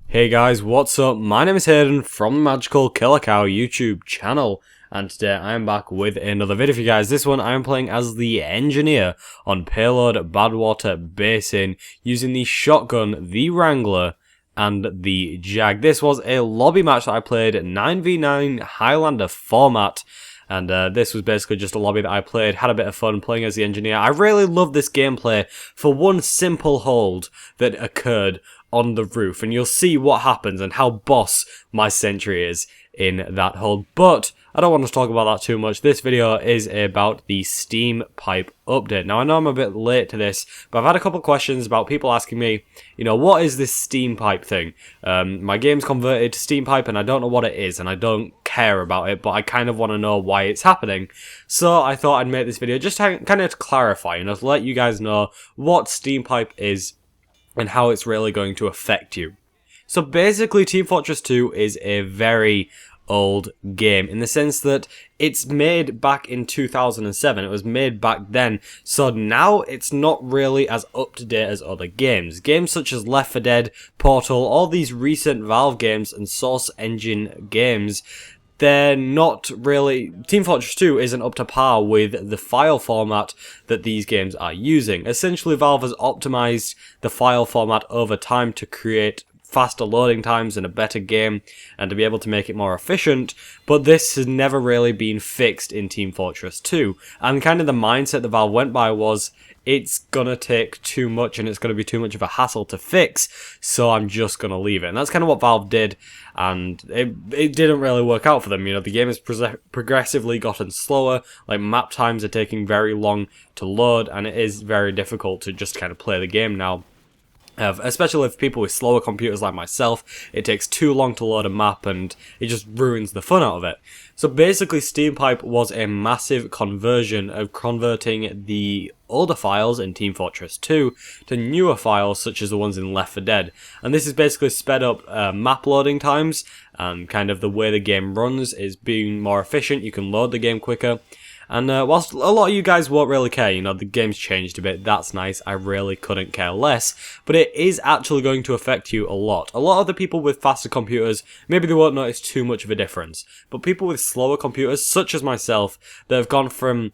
Hey guys, what's up? My name is Hayden from the MagicalKillaCow YouTube channel, and today I am back with another video for you guys. This one I am playing as the engineer on Payload Badwater Basin using the shotgun, the Wrangler, and the Jag. This was a lobby match that I played 9v9 Highlander format. And this was basically just a lobby that I played, had a bit of fun playing as the engineer. I really love this gameplay for one simple hold that occurred on the roof. And you'll see what happens and how boss my sentry is in that hold. But I don't want to talk about that too much. This video is about the Steampipe update. Now, I know I'm a bit late to this, but I've had a couple of questions about people asking me, what is this Steampipe thing? My game's converted to Steampipe and I don't know what it is, and I don't care about it, but I kind of want to know why it's happening. So I thought I'd make this video just to kind of clarify, to let you guys know what Steampipe is and how it's really going to affect you. So basically, Team Fortress 2 is a very old game in the sense that it's made back in 2007. It was made back then, so now it's not really as up to date as other games. Games such as Left 4 Dead, Portal, all these recent Valve games and Source Engine games, they're not really... Team Fortress 2 isn't up to par with the file format that these games are using. Essentially, Valve has optimized the file format over time to create faster loading times and a better game, and to be able to make it more efficient, but this has never really been fixed in Team Fortress 2, and kind of the mindset that Valve went by was, it's gonna take too much and it's gonna be too much of a hassle to fix, so I'm just gonna leave it. And that's kind of what Valve did, and it didn't really work out for them. The game has progressively gotten slower, like map times are taking very long to load, and it is very difficult to just kind of play the game now. Especially if people with slower computers like myself, it takes too long to load a map and it just ruins the fun out of it. So basically, Steampipe was a massive conversion of converting the older files in Team Fortress 2 to newer files such as the ones in Left 4 Dead. And this has basically sped up map loading times, and kind of the way the game runs is being more efficient. You can load the game quicker. And whilst a lot of you guys won't really care, the game's changed a bit, that's nice, I really couldn't care less, but it is actually going to affect you a lot. A lot of the people with faster computers, maybe they won't notice too much of a difference, but people with slower computers, such as myself, that have gone from,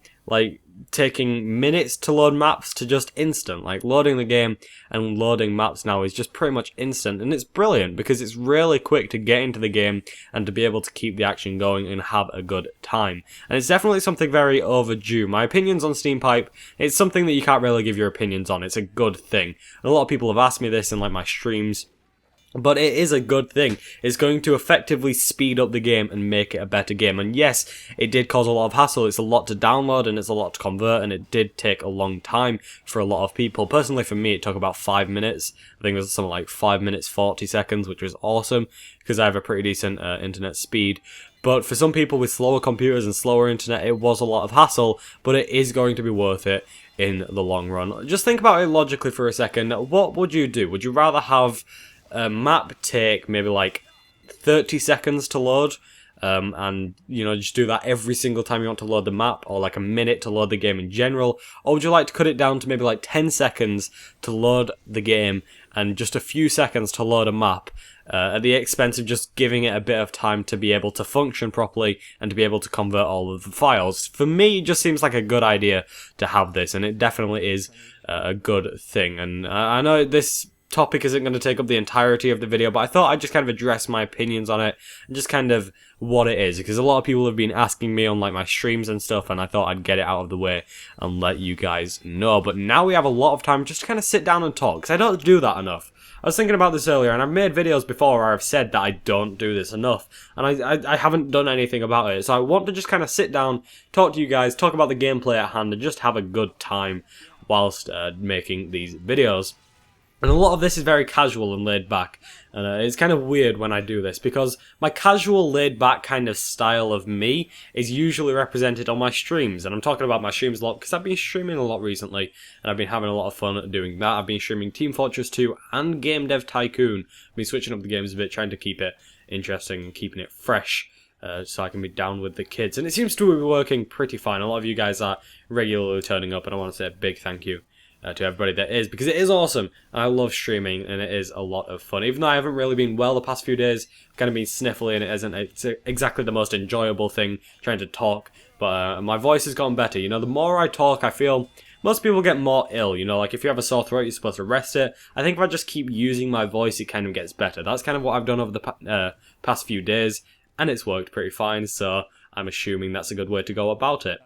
taking minutes to load maps to just instant. Loading the game and loading maps now is just pretty much instant, and it's brilliant because it's really quick to get into the game and to be able to keep the action going and have a good time. And it's definitely something very overdue. My opinions on Steampipe, it's something that you can't really give your opinions on. It's a good thing. And a lot of people have asked me this in my streams, but it is a good thing. It's going to effectively speed up the game and make it a better game. And yes, it did cause a lot of hassle. It's a lot to download and it's a lot to convert, and it did take a long time for a lot of people. Personally, for me, it took about 5 minutes. I think it was something like 5 minutes 40 seconds, which was awesome because I have a pretty decent internet speed. But for some people with slower computers and slower internet, it was a lot of hassle, but it is going to be worth it in the long run. Just think about it logically for a second. What would you do? Would you rather have a map take maybe 30 seconds to load, and just do that every single time you want to load the map, or a minute to load the game in general? Or would you like to cut it down to maybe 10 seconds to load the game and just a few seconds to load a map, at the expense of just giving it a bit of time to be able to function properly and to be able to convert all of the files? For me, it just seems like a good idea to have this, and it definitely is a good thing. And I know this topic isn't going to take up the entirety of the video, but I thought I'd just kind of address my opinions on it and just kind of what it is, because a lot of people have been asking me on my streams and stuff, and I thought I'd get it out of the way and let you guys know. But now we have a lot of time just to kind of sit down and talk, because I don't do that enough. I was thinking about this earlier, and I've made videos before where I've said that I don't do this enough, and I haven't done anything about it. So I want to just kind of sit down, talk to you guys, talk about the gameplay at hand, and just have a good time whilst making these videos. And a lot of this is very casual and laid back, and it's kind of weird when I do this, because my casual laid back kind of style of me is usually represented on my streams. And I'm talking about my streams a lot because I've been streaming a lot recently, and I've been having a lot of fun doing that. I've been streaming Team Fortress 2 and Game Dev Tycoon. I've been switching up the games a bit, trying to keep it interesting and keeping it fresh, so I can be down with the kids. And it seems to be working pretty fine. A lot of you guys are regularly turning up, and I want to say a big thank you to everybody that is, because it is awesome, and I love streaming, and it is a lot of fun. Even though I haven't really been well the past few days, I've kind of been sniffly, and it's exactly the most enjoyable thing, trying to talk, but my voice has gotten better. You know, the more I talk, I feel most people get more ill, you know, like if you have a sore throat, you're supposed to rest it. I think if I just keep using my voice, it kind of gets better. That's kind of what I've done over the past few days, and it's worked pretty fine, so I'm assuming that's a good way to go about it.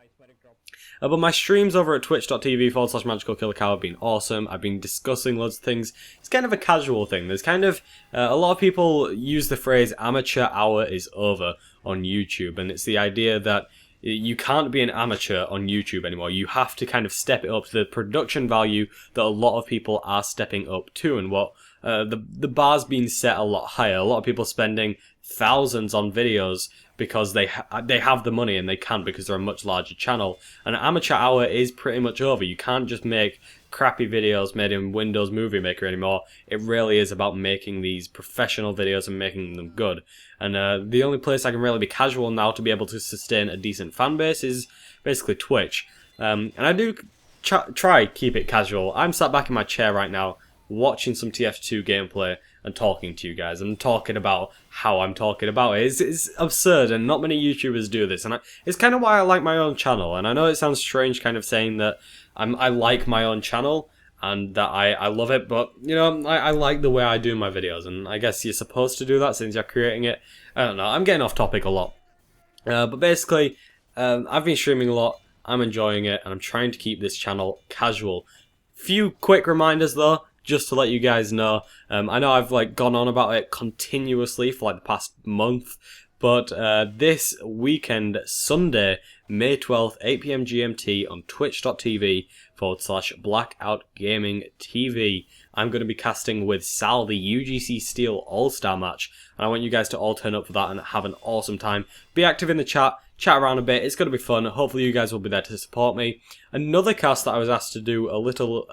But my streams over at twitch.tv/MagicalKillaCow have been awesome. I've been discussing loads of things. It's kind of a casual thing. There's kind of, a lot of people use the phrase amateur hour is over on YouTube, and it's the idea that you can't be an amateur on YouTube anymore. You have to kind of step it up to the production value that a lot of people are stepping up to, and what the bar's been set a lot higher. A lot of people spending thousands on videos because they have the money, and they can because they're a much larger channel. And amateur hour is pretty much over. You can't just make crappy videos made in Windows Movie Maker anymore. It really is about making these professional videos and making them good. And the only place I can really be casual now to be able to sustain a decent fan base is basically Twitch. And I do try keep it casual. I'm sat back in my chair right now watching some TF2 gameplay and talking to you guys and talking about how I'm talking about it. It's absurd, and not many YouTubers do this, and it's kind of why I like my own channel. And I know it sounds strange kind of saying that I like my own channel and that I love it, but you know, I like the way I do my videos, and I guess you're supposed to do that since you're creating it. I don't know, I'm getting off topic a lot. But basically, I've been streaming a lot, I'm enjoying it, and I'm trying to keep this channel casual. Few quick reminders though, just to let you guys know. I know I've like gone on about it continuously for like the past month, but this weekend, Sunday, May 12th, 8 PM GMT on twitch.tv/blackoutgamingtv, I'm going to be casting with Sal, the UGC Steel All-Star match, and I want you guys to all turn up for that and have an awesome time. Be active in the chat around a bit, it's going to be fun. Hopefully you guys will be there to support me. Another cast that I was asked to do a little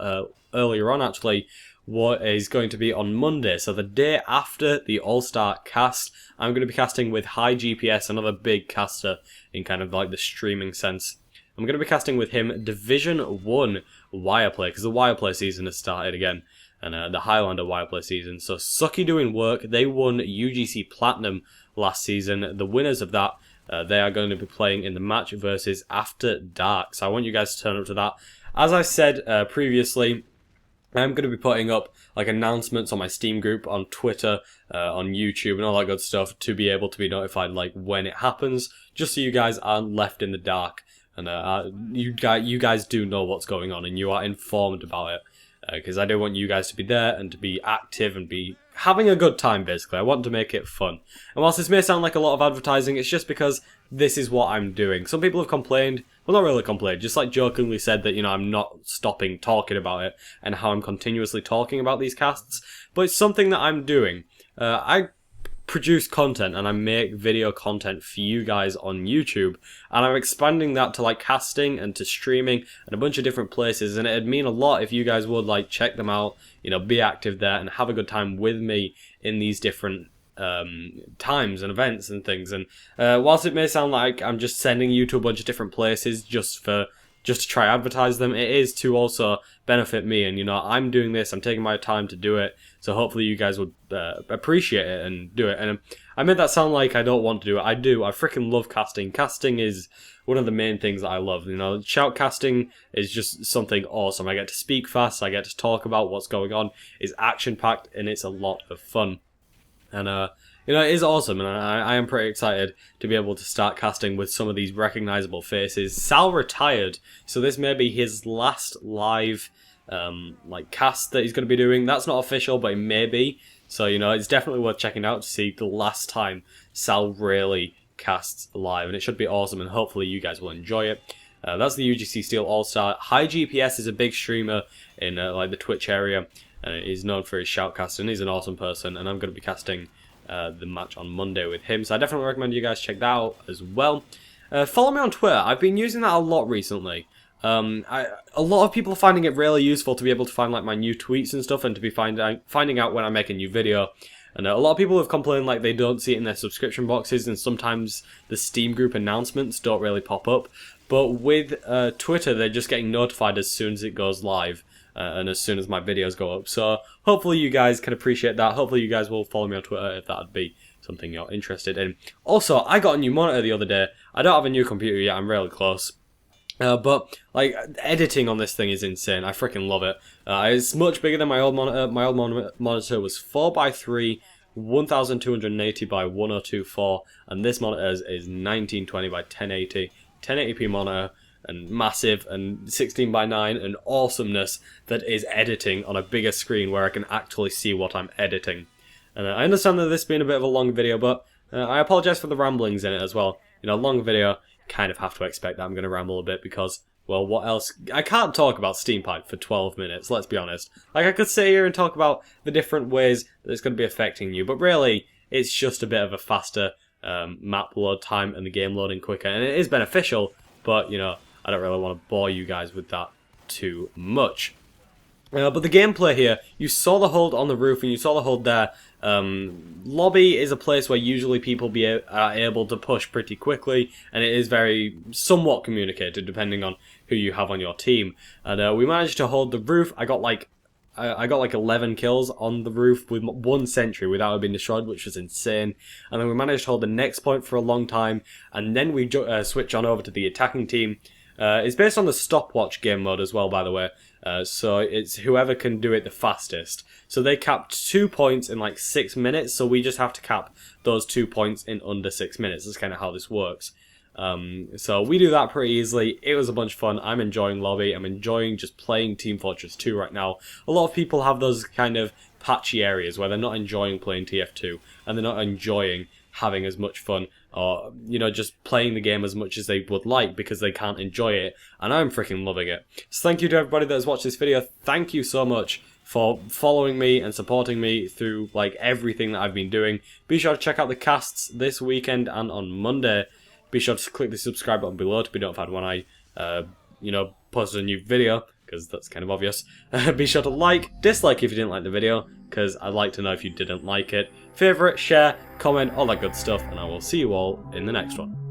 earlier on actually is going to be on Monday, so the day after the All-Star cast. I'm going to be casting with High GPS, another big caster in kind of like the streaming sense. I'm going to be casting with him Division 1 Wireplay, because the Wireplay season has started again, and the Highlander Wireplay season. So Sucky doing work. They won UGC Platinum last season. The winners of that, they are going to be playing in the match versus After Dark. So I want you guys to turn up to that. As I said previously, I'm going to be putting up like announcements on my Steam group, on Twitter, on YouTube, and all that good stuff to be able to be notified like when it happens, just so you guys aren't left in the dark, and you guys do know what's going on and you are informed about it, because I do want you guys to be there and to be active and be having a good time. Basically, I want to make it fun. And whilst this may sound like a lot of advertising, it's just because this is what I'm doing. Some people have complained, well, not really complained, just like jokingly said that, you know, I'm not stopping talking about it and how I'm continuously talking about these casts, but it's something that I'm doing. I produce content and I make video content for you guys on YouTube, and I'm expanding that to like casting and to streaming and a bunch of different places, and it'd mean a lot if you guys would like check them out, you know, be active there and have a good time with me in these different times and events and things. And whilst it may sound like I'm just sending you to a bunch of different places just to try advertise them, it is to also benefit me. And you know, I'm doing this, I'm taking my time to do it, so hopefully you guys would appreciate it and do it. And I made that sound like I don't want to do it. I do. I freaking love casting. Casting is one of the main things that I love. You know, shoutcasting is just something awesome. I get to speak fast, I get to talk about what's going on. It's action packed and it's a lot of fun. And, you know, it is awesome, and I am pretty excited to be able to start casting with some of these recognisable faces. Sal retired, so this may be his last live, like, cast that he's going to be doing. That's not official, but it may be. So, you know, it's definitely worth checking out to see the last time Sal really casts live, and it should be awesome, and hopefully you guys will enjoy it. That's the UGC Steel All-Star. High GPS is a big streamer in, like, the Twitch area, and he's known for his shoutcasting. He's an awesome person, and I'm going to be casting the match on Monday with him, so I definitely recommend you guys check that out as well. Follow me on Twitter. I've been using that a lot recently. A lot of people are finding it really useful to be able to find like my new tweets and stuff, and to be finding out when I make a new video. And a lot of people have complained like they don't see it in their subscription boxes, and sometimes the Steam group announcements don't really pop up. But with Twitter, they're just getting notified as soon as it goes live. And as soon as my videos go up. So hopefully you guys can appreciate that. Hopefully you guys will follow me on Twitter if that would be something you're interested in. Also, I got a new monitor the other day. I don't have a new computer yet. I'm really close. But like editing on this thing is insane. I freaking love it. It's much bigger than my old monitor. My old monitor was 4x3, 1280 by 1024, and this monitor is 1920 by 1080, 1080p monitor, and massive, and 16 by 9, and awesomeness that is editing on a bigger screen where I can actually see what I'm editing. And I understand that this has been a bit of a long video, but I apologise for the ramblings in it as well. You know, long video, kind of have to expect that I'm going to ramble a bit because, well, what else? I can't talk about Steampipe for 12 minutes, let's be honest. Like, I could sit here and talk about the different ways that it's going to be affecting you, but really, it's just a bit of a faster map load time and the game loading quicker, and it is beneficial, but, you know, I don't really want to bore you guys with that too much. But the gameplay here, you saw the hold on the roof and you saw the hold there. Lobby is a place where usually people are able to push pretty quickly, and it is very somewhat communicated depending on who you have on your team. And we managed to hold the roof. I got like 11 kills on the roof with 1 sentry without it being destroyed, which was insane. And then we managed to hold the next point for a long time, and then we switch on over to the attacking team. It's based on the stopwatch game mode as well, by the way. So it's whoever can do it the fastest. So they capped 2 points in like 6 minutes, so we just have to cap those 2 points in under 6 minutes. That's kind of how this works. So we do that pretty easily. It was a bunch of fun. I'm enjoying Lobby. I'm enjoying just playing Team Fortress 2 right now. A lot of people have those kind of patchy areas where they're not enjoying playing TF2, and they're not enjoying having as much fun, or, you know, just playing the game as much as they would like because they can't enjoy it, and I'm freaking loving it. So thank you to everybody that has watched this video. Thank you so much for following me and supporting me through, like, everything that I've been doing. Be sure to check out the casts this weekend and on Monday. Be sure to click the subscribe button below to be notified when I, you know, post a new video, because that's kind of obvious. Be sure to like, dislike if you didn't like the video, because I'd like to know if you didn't like it. Favourite, share, comment, all that good stuff, and I will see you all in the next one.